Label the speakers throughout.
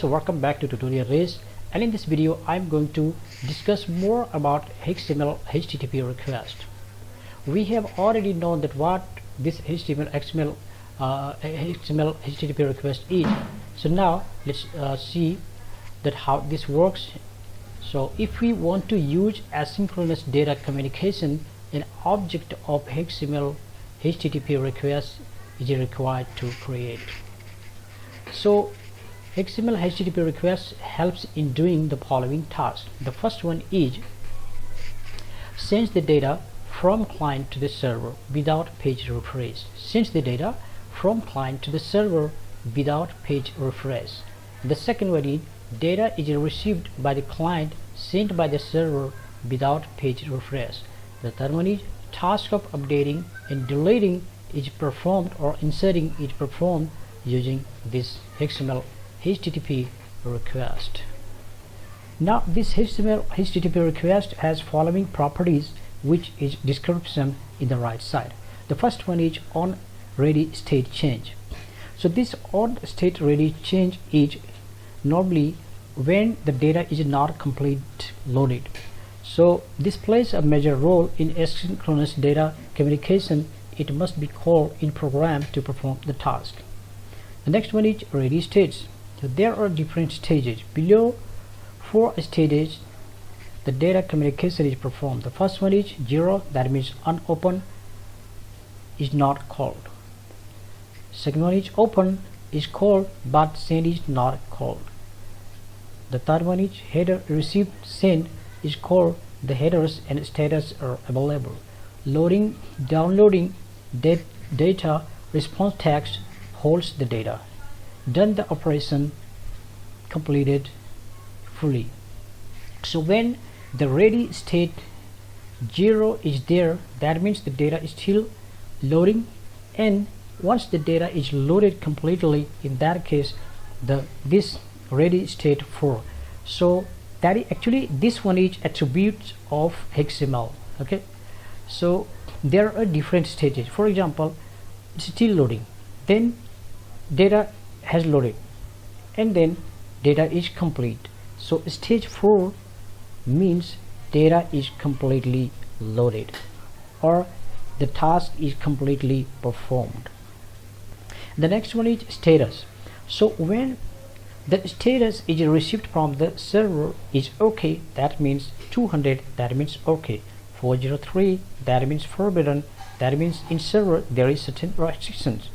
Speaker 1: so welcome back to tutorial Rays, and in this video I'm going to discuss more about XML HTTP request. We have already known that what this XML HTTP request is. So now let's see that how this works. So if we want to use asynchronous data communication, an object of XML HTTP request is required to create. So XML HTTP request helps in doing the following tasks. The first one is sends the data from client to the server without page refresh. Sends the data from client to the server without page refresh. The second one is data is received by the client, sent by the server without page refresh. The third one is task of updating and deleting is performed, or inserting is performed using this XML HTTP request. Now this XML HTTP request has following properties, which is description in the right side. The first one is on ready state change. So this on state ready change is normally when the data is not complete loaded. So this plays a major role in asynchronous data communication. It must be called in program to perform the task. The next one is ready states. So there are different stages. Below 4 stages the data communication is performed. The first one is 0, that means unopened is not called. Second one is open is called but send is not called. The third one is header received send is called, the headers and status are available. Loading, downloading data, response text holds the data. Done the operation, completed fully. So when the ready state 0 is there, that means the data is still loading, and once the data is loaded completely, in that case this ready state 4. So that is actually, this one is attributes of XML. Okay, so there are different stages. For example, it's still loading, then data has loaded, and then data is complete. So stage 4 means data is completely loaded, or the task is completely performed. The next one is status. So when the status is received from the server is okay, that means 200, that means okay. 403, that means forbidden, that means in server there is certain restrictions.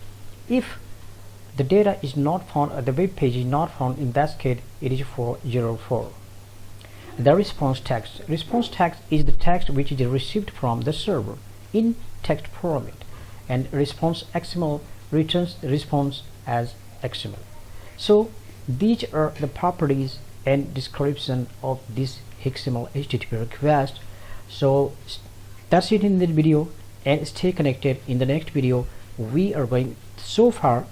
Speaker 1: If the data is not found, or the web page is not found, in that case it is 404. The response text. Response text is the text which is received from the server in text format, and response XML returns the response as XML. So these are the properties and description of this XML HTTP request. So that's it in this video, and stay connected. In the next video we are going, so far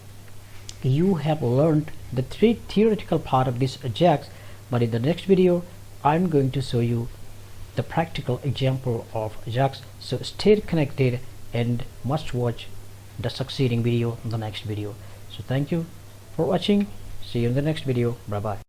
Speaker 1: you have learned the theoretical part of this Ajax, but in the next video I'm going to show you the practical example of Ajax. So stay connected and must watch the succeeding video in the next video. So thank you for watching. See you in the next video. Bye bye.